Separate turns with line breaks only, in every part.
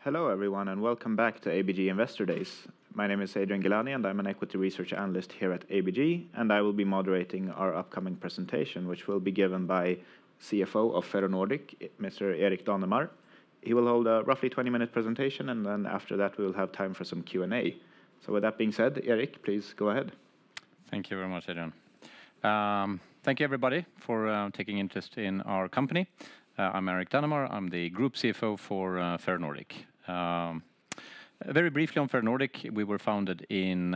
Hello, everyone, and welcome back to ABG Investor Days. My name is Adrian Gilani, and I'm an equity research analyst here at ABG, and I will be moderating our upcoming presentation, which will be given by CFO of Ferronordic, Mr. Erik Danemar. He will hold a roughly 20-minute presentation, and then after that, we will have time for some Q&A. So with that being said, Erik, please go ahead.
Thank you very much, Adrian. Thank you, everybody, for taking interest in our company. I'm Erik Danemar. I'm the Group CFO for Ferronordic. Very briefly on Ferronordic, we were founded in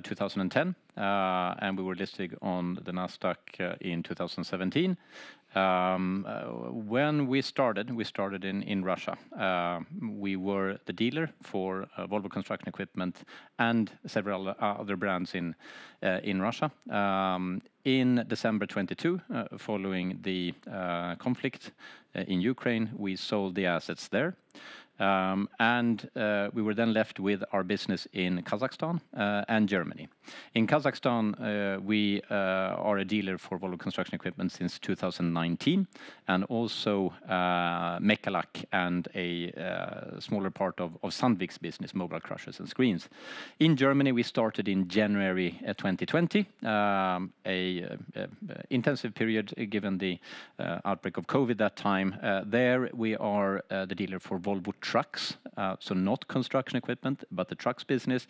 2010, and we were listed on the Nasdaq in 2017. When we started in Russia. We were the dealer for Volvo construction equipment and several other brands in Russia. In December 22, following the conflict in Ukraine, we sold the assets there. And we were then left with our business in Kazakhstan and Germany. In Kazakhstan, we are a dealer for Volvo construction equipment since 2019, and also Mechalak and a smaller part of Sandvik's business, mobile crushers and screens. In Germany, we started in January 2020, a intensive period given the outbreak of COVID that time. There we are the dealer for Volvo trucks, so not construction equipment, but the trucks business,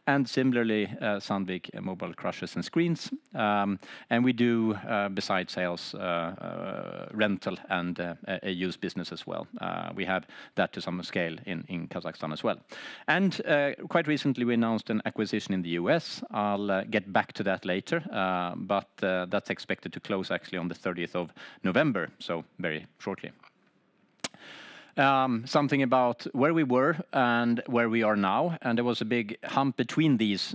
and similarly Sandvik mobile crushers and screens. And we do, besides sales, rental and a used business as well. We have that to some scale in Kazakhstan as well. And quite recently we announced an acquisition in the US. I'll get back to that later, but that's expected to close actually on the 30th of November, so very shortly. Something about where we were and where we are now, and there was a big hump between these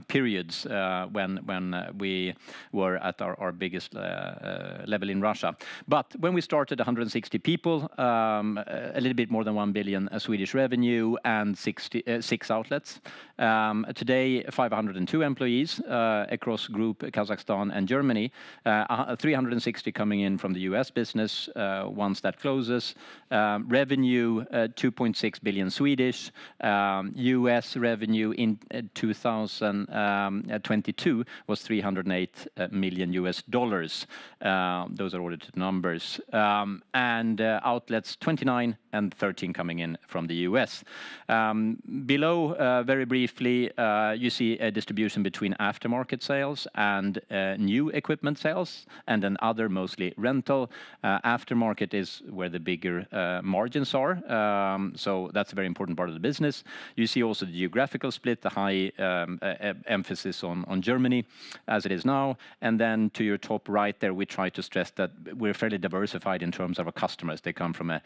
periods when we were at our biggest level in Russia. But when we started, 160 people, a little bit more than 1 billion Swedish revenue, and 6 outlets. Today, 502 employees across Group Kazakhstan and Germany, 360 coming in from the US business once that closes. Revenue 2.6 billion Swedish. US revenue in 2022 was $308 million US. Those are audited numbers. And outlets 29 and 13 coming in from the US. Below, very briefly, you see a distribution between aftermarket sales and new equipment sales, and then other, mostly rental. Aftermarket is where the bigger margins are, so that's a very important part of the business. You see also the geographical split, the high emphasis on Germany as it is now, and then to your top right there, we try to stress that we're fairly diversified in terms of our customers. They come from a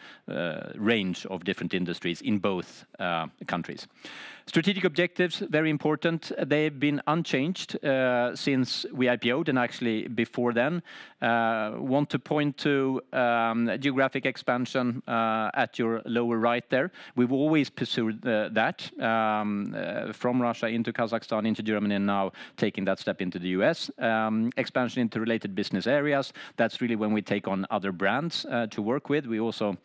range of different industries in both countries. Strategic objectives, very important. They've been unchanged since we IPO'd, and actually before then. Want to point to geographic expansion at your lower right there. We've always pursued that from Russia into Kazakhstan, into Germany, and now taking that step into the US. Expansion into related business areas. That's really when we take on other brands to work with. We also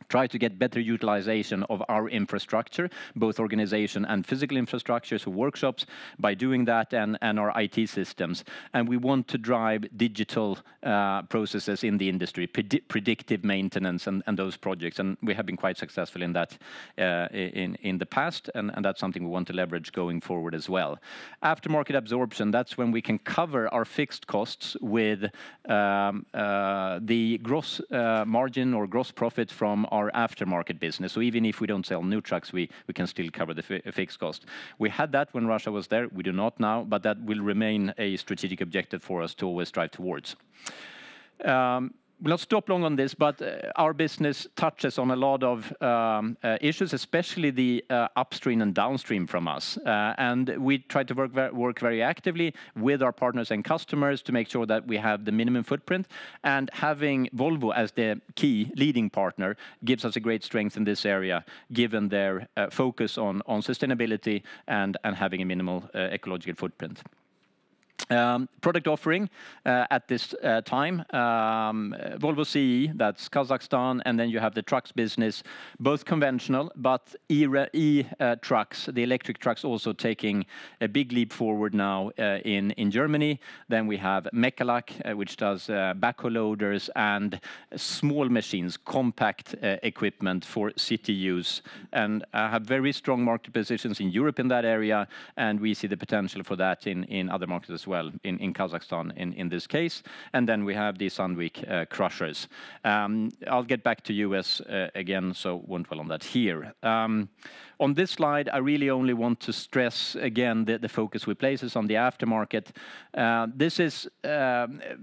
try to get better utilization of our infrastructure, both organization and physical infrastructure, so workshops, by doing that, and our IT systems. And we want to drive digital processes in the industry, predictive maintenance and those projects. And we have been quite successful in that in the past, and that's something we want to leverage going forward as well. Aftermarket absorption, that's when we can cover our fixed costs with the gross margin or gross profit from our aftermarket business. So even if we don't sell new trucks, we can still cover the fixed cost. We had that when Russia was there. We do not now, but that will remain a strategic objective for us to always strive towards. We'll not stop long on this, but our business touches on a lot of issues, especially the upstream and downstream from us. And we try to work very actively with our partners and customers to make sure that we have the minimum footprint. And having Volvo as the key leading partner gives us a great strength in this area, given their focus on sustainability and having a minimal ecological footprint. Product offering at this time, Volvo CE, that's Kazakhstan, and then you have the trucks business, both conventional, but trucks, the electric trucks also taking a big leap forward now in Germany. Then we have Mechalak, which does backhoe loaders and small machines, compact equipment for city use, and have very strong market positions in Europe in that area, and we see the potential for that in other markets as well. In Kazakhstan in this case. And then we have the Sandvik crushers. I'll get back to US again, so won't dwell on that here. On this slide, I really only want to stress again the focus we place on the aftermarket. This is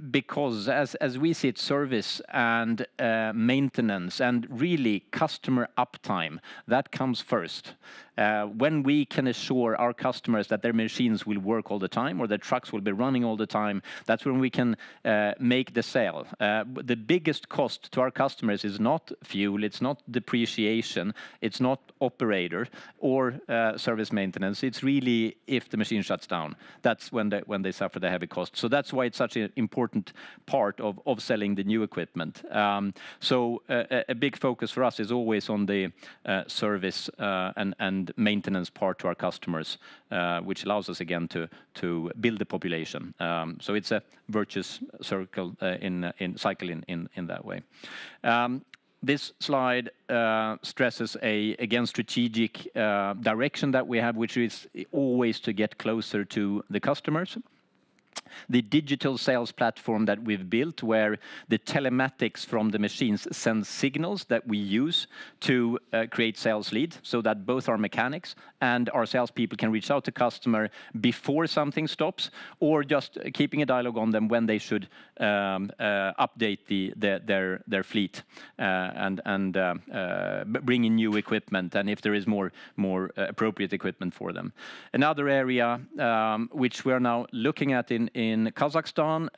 because as we see it, service and maintenance and really customer uptime, that comes first. When we can assure our customers that their machines will work all the time or their trucks will be running all the time, that's when we can make the sale. The biggest cost to our customers is not fuel, it's not depreciation, it's not operator or service maintenance. It's really if the machine shuts down. That's when they suffer the heavy cost. So that's why it's such an important part of selling the new equipment. So a big focus for us is always on the service and maintenance part to our customers, which allows us again to build the population. So it's a virtuous circle cycle in that way. This slide stresses again strategic direction that we have, which is always to get closer to the customers. The digital sales platform that we've built, where the telematics from the machines sends signals that we use to create sales leads, so that both our mechanics and our salespeople can reach out to customer before something stops, or just keeping a dialogue on them when they should update their fleet and bring in new equipment, and if there is more appropriate equipment for them. Another area which we are now looking at in Kazakhstan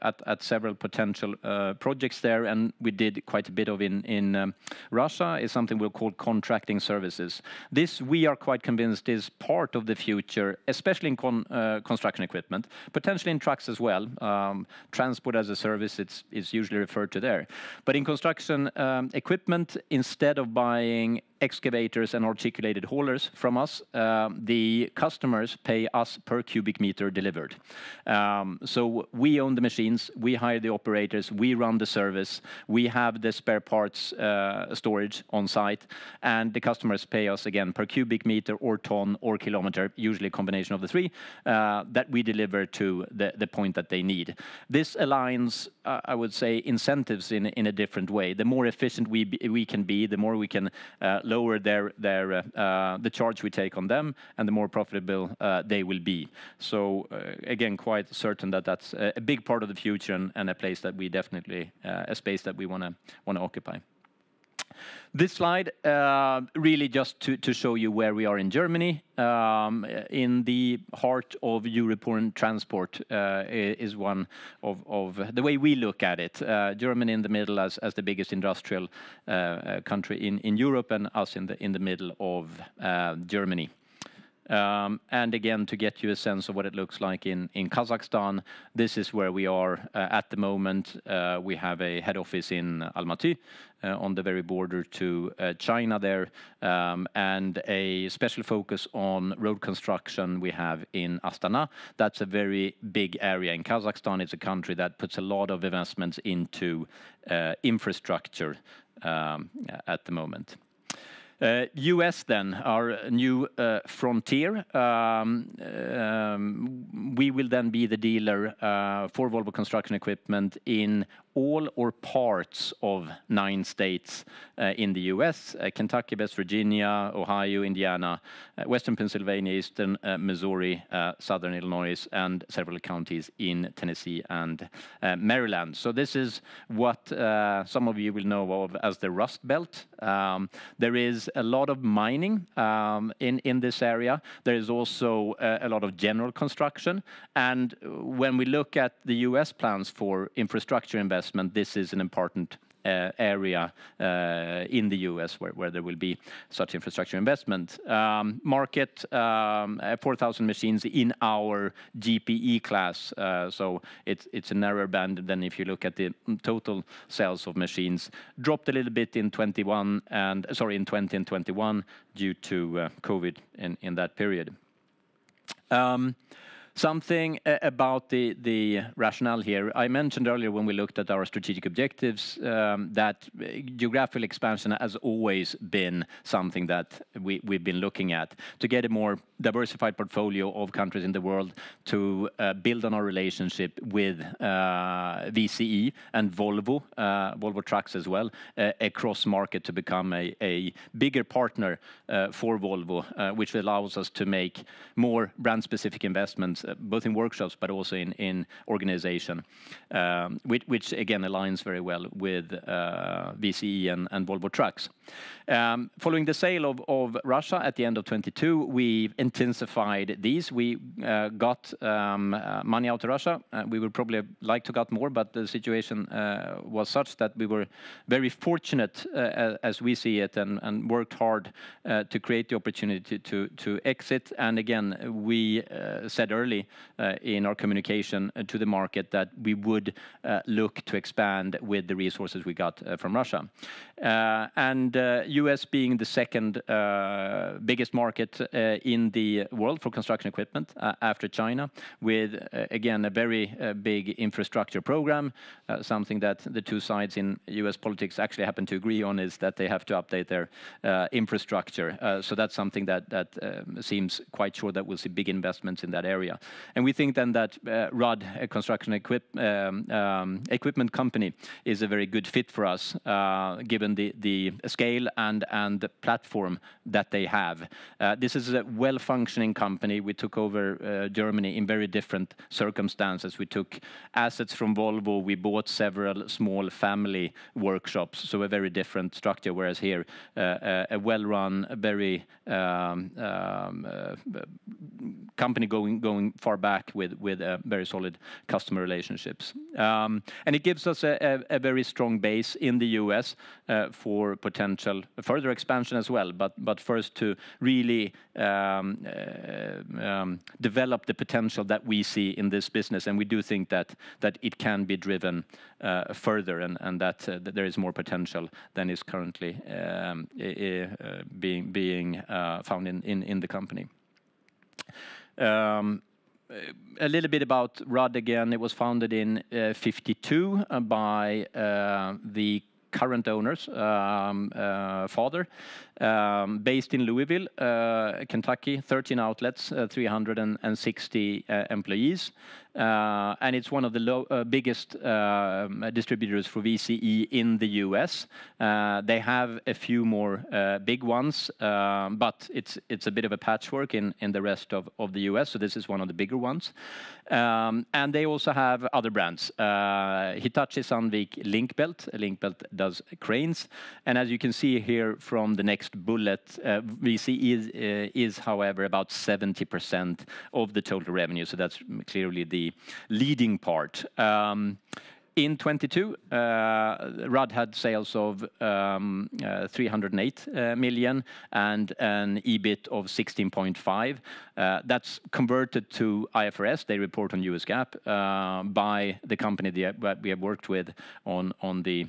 at several potential projects there, and we did quite a bit of in Russia, is something we'll call contracting services. This, we are quite convinced, is part of the future, especially in construction equipment, potentially in trucks as well. Transport as a service, it's usually referred to there. But in construction equipment, instead of buying excavators and articulated haulers from us, the customers pay us per cubic meter delivered. So we own the machines, we hire the operators, we run the service, we have the spare parts storage on site, and the customers pay us again per cubic meter or ton or kilometer, usually a combination of the three, that we deliver to the point that they need. This aligns, I would say, incentives in a different way. The more efficient we can be, the more we can lower the charge we take on them, and the more profitable they will be. So again, quite certain that that's a big part of the future, and a place that we definitely a space that we want to occupy. This slide really just to show you where we are in Germany. In the heart of European transport is one of the way we look at it. Germany in the middle as the biggest industrial country in Europe, and us in the middle of Germany. And again, to get you a sense of what it looks like in Kazakhstan, this is where we are at the moment. We have a head office in Almaty, on the very border to China there, and a special focus on road construction we have in Astana. That's a very big area in Kazakhstan. It's a country that puts a lot of investments into infrastructure at the moment. US then, our new frontier. We will then be the dealer for Volvo Construction Equipment in all or parts of 9 states in the US, Kentucky, West Virginia, Ohio, Indiana, Western Pennsylvania, Eastern Missouri, Southern Illinois, and several counties in Tennessee and Maryland. So this is what some of you will know of as the Rust Belt. There is a lot of mining in this area. There is also a lot of general construction. And when we look at the US plans for infrastructure investment, this is an important area in the US where there will be such infrastructure investment. Market 4,000 machines in our GPE class, so it's a narrower band than if you look at the total sales of machines. Dropped a little bit in 20 and 21 due to COVID in that period. Something about the rationale here. I mentioned earlier when we looked at our strategic objectives that geographical expansion has always been something that we've been looking at to get a more diversified portfolio of countries in the world, to build on our relationship with VCE and Volvo Trucks as well, across market to become a bigger partner for Volvo, which allows us to make more brand-specific investments, both in workshops but also in organization, which again aligns very well with VCE and Volvo Trucks. Following the sale of Russia at the end of 22, we intensified these. We got money out of Russia. We would probably like to got more, but the situation was such that we were very fortunate, as we see it, and worked hard to create the opportunity to exit. And again, we said early in our communication to the market that we would look to expand with the resources we got from Russia. And US being the second biggest market in the world for construction equipment after China, with again a very big infrastructure program, something that the two sides in US politics actually happen to agree on, is that they have to update their infrastructure. So that's something that seems quite sure that we'll see big investments in that area. And we think then that Rudd, a construction equipment company, is a very good fit for us, given the scale and the platform that they have. This is a well-functioning company. We took over Germany in very different circumstances. We took assets from Volvo. We bought several small family workshops, so a very different structure. Whereas here, a well-run, very company going far back with very solid customer relationships. And it gives us a very strong base in the US for potential further expansion as well. But first to really develop the potential that we see in this business, and we do think that it can be driven further, and that there is more potential than is currently being found in the company. A little bit about Rudd again. It was founded in 52 by the current owner's father, based in Louisville, Kentucky, 13 outlets, 360 employees. And it's one of the biggest distributors for VCE in the US. They have a few more big ones, but it's a bit of a patchwork in the rest of the US, so this is one of the bigger ones. And they also have other brands. Hitachi Sandvik Linkbelt. Linkbelt does cranes. And as you can see here from the next bullet, VCE is, however, about 70% of the total revenue, so that's clearly the leading part. In 22, Rudd had sales of 308 million and an EBIT of 16.5. That's converted to IFRS. They report on US GAAP by the company that we have worked with on the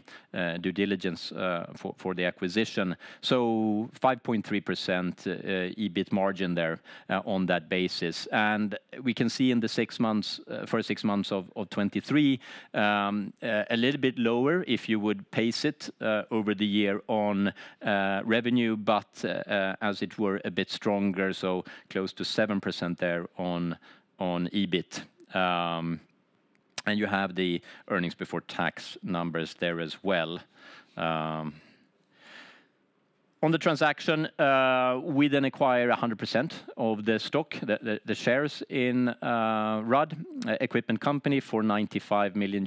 due diligence for the acquisition. So 5.3% EBIT margin there on that basis. And we can see in the first 6 months of 23, a little bit lower if you would pace it over the year on revenue, but as it were a bit stronger, so close to 7% there on EBIT. And you have the earnings before tax numbers there as well. On the transaction, we then acquire 100% of the stock, the shares in Rudd Equipment Company for $95 million.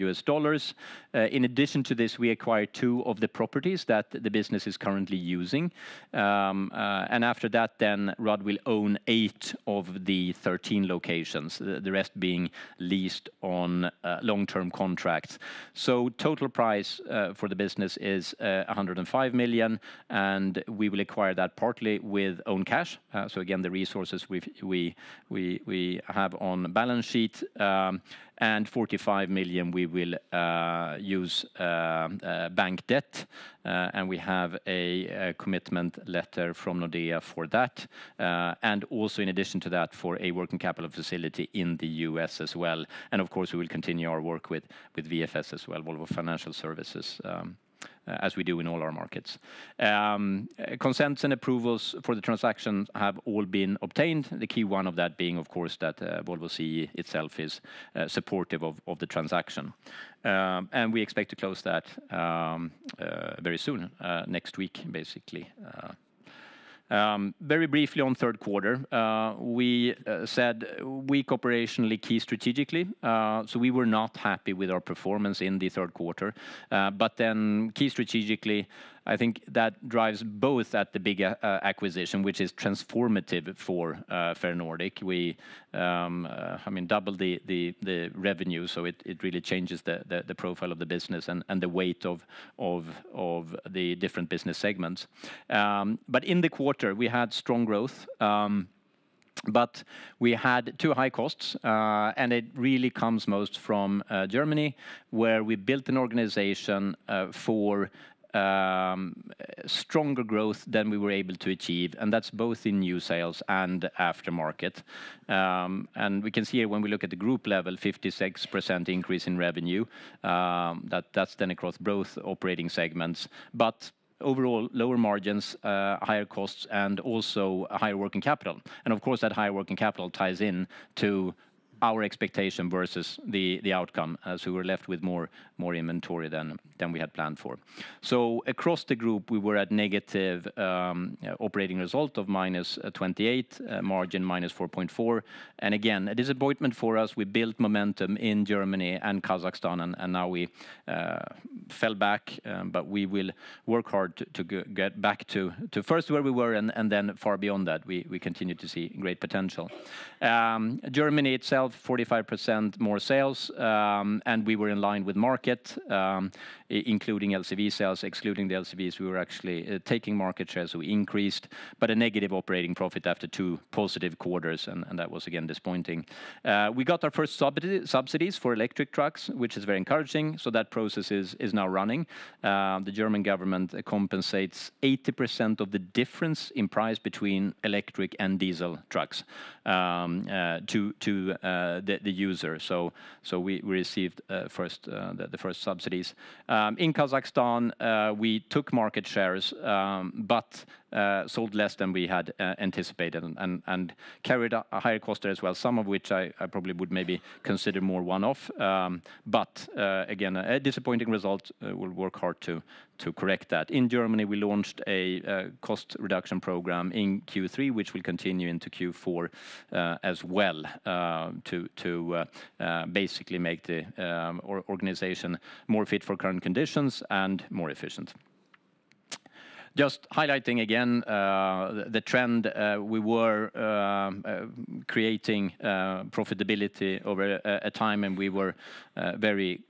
In addition to this, we acquire 2 of the properties that the business is currently using. And after that, then Rudd will own 8 of the 13 locations, the rest being leased on long-term contracts. So total price for the business is 105 million, and we will acquire that partly with own cash. So again, the resources we have on balance sheet, and 45 million we will use bank debt, and we have a commitment letter from Nordea for that, and also in addition to that for a working capital facility in the US as well. And of course we will continue our work with VFS as well, Volvo Financial Services, as we do in all our markets. Consents and approvals for the transaction have all been obtained. The key one of that being, of course, that Volvo CE itself is supportive of the transaction. And we expect to close that very soon, next week, basically. Very briefly on third quarter, we said weak operationally, key strategically. So we were not happy with our performance in the third quarter. But then key strategically, I think that drives both at the big acquisition, which is transformative for Ferronordic. We, I mean, double the revenue, so it really changes the profile of the business and the weight of the different business segments. But in the quarter, we had strong growth. But we had too high costs, and it really comes most from Germany, where we built an organization for stronger growth than we were able to achieve, and that's both in new sales and aftermarket. And we can see here when we look at the group level, 56% increase in revenue. That's then across both operating segments, but overall lower margins, higher costs, and also a higher working capital. And of course, that higher working capital ties in to our expectation versus the outcome, as we were left with more inventory than we had planned for. So across the group, we were at negative operating result of -28, margin -4.4. And again, a disappointment for us. We built momentum in Germany and Kazakhstan, and now we fell back. But we will work hard to get back to first where we were, and then far beyond that. We continue to see great potential. Germany itself, 45% more sales, and we were in line with market, including LCV sales. Excluding the LCVs, we were actually taking market share, so we increased, but a negative operating profit after 2 positive quarters, and that was again disappointing. We got our first subsidies for electric trucks, which is very encouraging, so that process is now running. The German government compensates 80% of the difference in price between electric and diesel trucks to the user. So we received the first subsidies. In Kazakhstan, we took market shares, but sold less than we had anticipated, and carried a higher cost there as well, some of which I probably would maybe consider more one-off. But again, a disappointing result. We'll work hard to correct that. In Germany, we launched a cost reduction program in Q3, which will continue into Q4 as well, to basically make the organization more fit for current conditions and more efficient. Just highlighting again the trend, we were creating profitability over a time, and we were very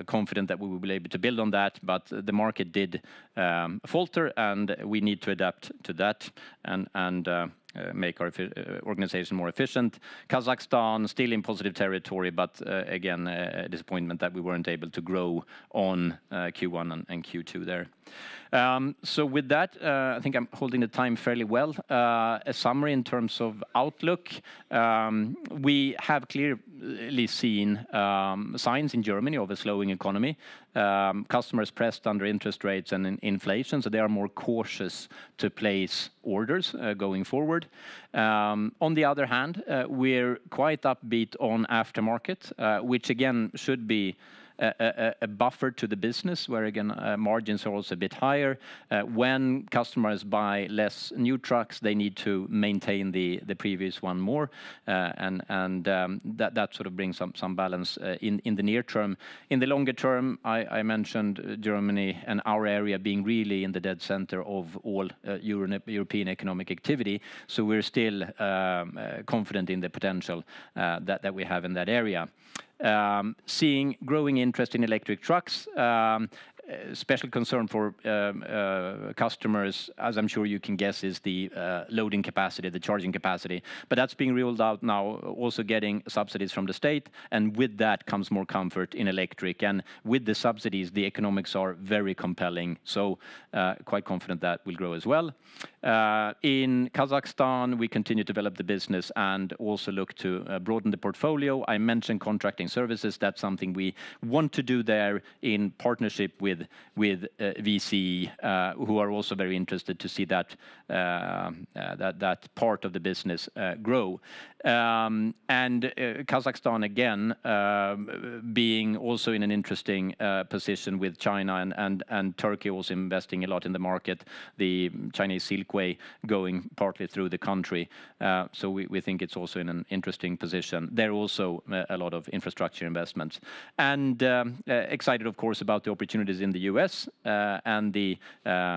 confident that we would be able to build on that, but the market did falter, and we need to adapt to that and make our organization more efficient. Kazakhstan still in positive territory, but again, a disappointment that we weren't able to grow on Q1 and Q2 there. So with that, I think I'm holding the time fairly well. A summary in terms of outlook. We have clearly seen signs in Germany of a slowing economy. Customers pressed under interest rates and inflation, so they are more cautious to place orders going forward. On the other hand, we're quite upbeat on aftermarket, which again should be a buffer to the business, where again margins are also a bit higher. When customers buy less new trucks, they need to maintain the previous one more, and that sort of brings some balance in the near term. In the longer term, I mentioned Germany and our area being really in the dead center of all European economic activity. So we're still confident in the potential that we have in that area. Seeing growing interest in electric trucks, special concern for customers, as I'm sure you can guess, is the loading capacity, the charging capacity. But that's being rolled out now, also getting subsidies from the state, and with that comes more comfort in electric. And with the subsidies, the economics are very compelling. So quite confident that will grow as well. In Kazakhstan, we continue to develop the business and also look to broaden the portfolio. I mentioned contracting services. That's something we want to do there in partnership with VC, who are also very interested to see that that part of the business grow. And Kazakhstan, again, being also in an interesting position with China and Turkey also investing a lot in the market, the Chinese Silkway going partly through the country. So we think it's also in an interesting position. There are also a lot of infrastructure investments. And excited, of course, about the opportunities in the US and the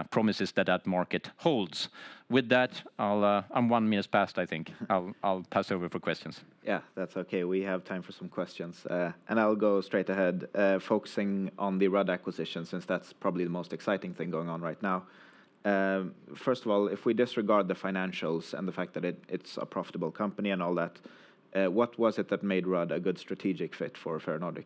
promises that market holds. With that, I'm 1 minute past, I think. I'll pass over for questions.
Yeah, that's okay. We have time for some questions. And I'll go straight ahead, focusing on the Rudd acquisition, since that's probably the most exciting thing going on right now. First of all, if we disregard the financials and the fact that it's a profitable company and all that, what was it that made Rudd a good strategic fit for Ferronordic?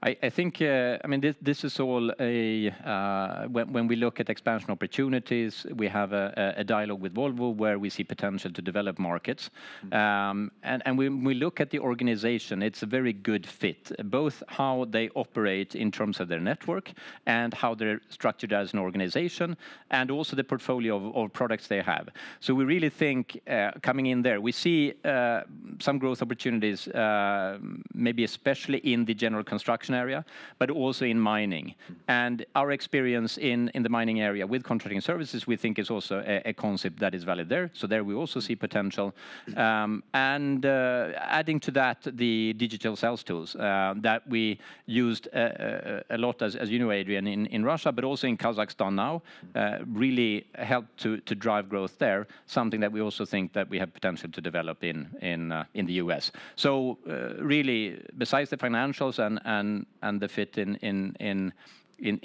I think, I mean, this is all when we look at expansion opportunities, we have a dialogue with Volvo where we see potential to develop markets. And when we look at the organization, it's a very good fit, both how they operate in terms of their network and how they're structured as an organization, and also the portfolio of products they have. So we really think coming in there, we see some growth opportunities, maybe especially in the general construction area, but also in mining. And our experience in the mining area with contracting services, we think is also a concept that is valid there. So there we also see potential. And adding to that, the digital sales tools that we used a lot, as you know, Adrian, in Russia, but also in Kazakhstan now, really helped to drive growth there, something that we also think that we have potential to develop in the US. So really, besides the financials and the fit in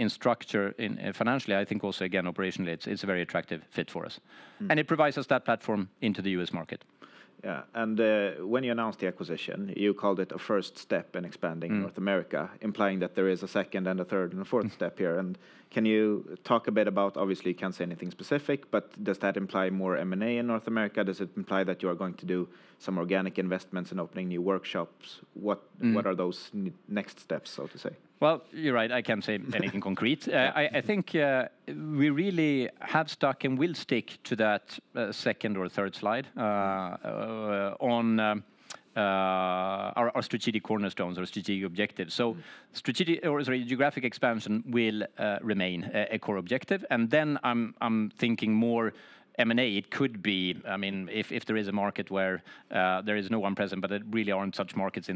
structure, financially, I think also, again, operationally, it's a very attractive fit for us. And it provides us that platform into the US market.
Yeah, and when you announced the acquisition, you called it a first step in expanding North America, implying that there is a second and a third and a fourth step here. And can you talk a bit about, obviously you can't say anything specific, but does that imply more M&A in North America? Does it imply that you are going to do some organic investments and opening new workshops? What are those next steps, so to say?
Well, you're right. I can't say anything concrete. I think we really have stuck and will stick to that second or third slide on our strategic cornerstones or strategic objectives. So geographic expansion will remain a core objective. And then I'm thinking more M&A. It could be, I mean, if there is a market where there is no one present, but there really aren't such markets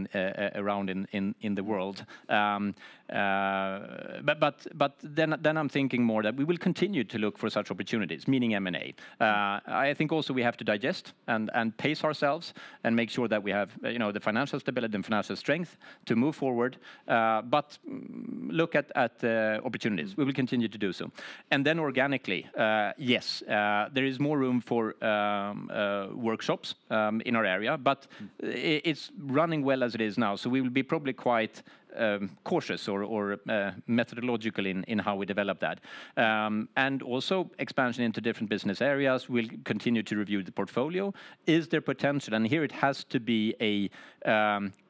around in the world. But then I'm thinking more that we will continue to look for such opportunities, meaning M&A. I think also we have to digest and pace ourselves and make sure that we have the financial stability and financial strength to move forward. But look at opportunities. We will continue to do so. And then organically, yes, there is more room for workshops in our area, but it's running well as it is now. So we will be probably quite cautious or methodological in how we develop that. And also expansion into different business areas. We'll continue to review the portfolio. Is there potential? And here it has to be a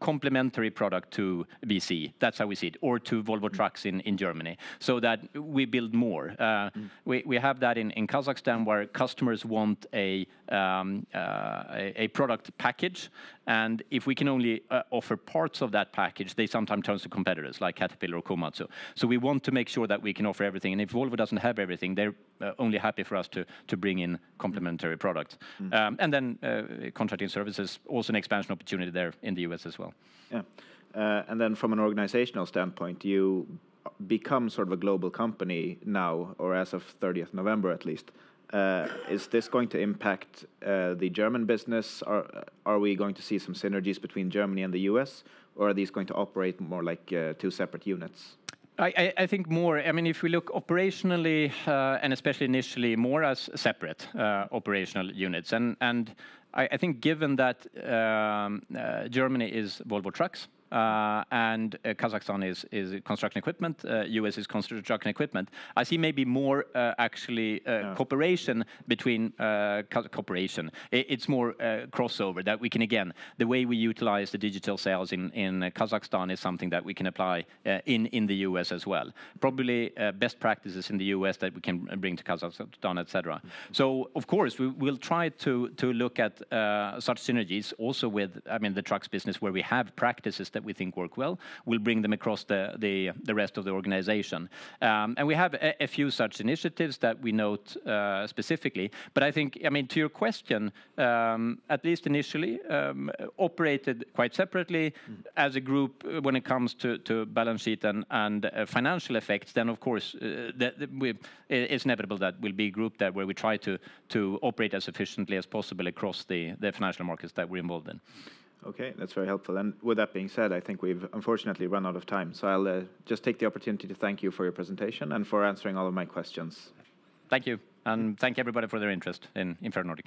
complementary product to VC. That's how we see it, or to Volvo Trucks in Germany, so that we build more. We have that in Kazakhstan, where customers want a product package. And if we can only offer parts of that package, they sometimes terms of competitors like Caterpillar or Komatsu. So we want to make sure that we can offer everything. And if Volvo doesn't have everything, they're only happy for us to bring in complementary products. And then contracting services, also an expansion opportunity there in the US as well.
Yeah. And then from an organizational standpoint, you become sort of a global company now, or as of 30th November at least. Is this going to impact the German business? Are we going to see some synergies between Germany and the US, or are these going to operate more like two separate units?
I think more, I mean, if we look operationally, and especially initially, more as separate operational units. And I think given that Germany is Volvo Trucks, and Kazakhstan is construction equipment, US is construction equipment, I see maybe more actually cooperation between cooperation. It's more crossover that we can, again, the way we utilize the digital sales in Kazakhstan is something that we can apply in the US as well. Probably best practices in the US that we can bring to Kazakhstan, etc. So of course we will try to look at such synergies also with, I mean, the trucks business where we have practices that we think work well. We'll bring them across the rest of the organization. And we have a few such initiatives that we note specifically. But I think, I mean, to your question, at least initially, operated quite separately as a group when it comes to balance sheet and financial effects. Then, of course, it's inevitable that we'll be a group that where we try to operate as efficiently as possible across the financial markets that we're involved in.
Okay, that's very helpful. And with that being said, I think we've unfortunately run out of time. So I'll just take the opportunity to thank you for your presentation and for answering all of my questions.
Thank you. And thank everybody for their interest in Ferronordic.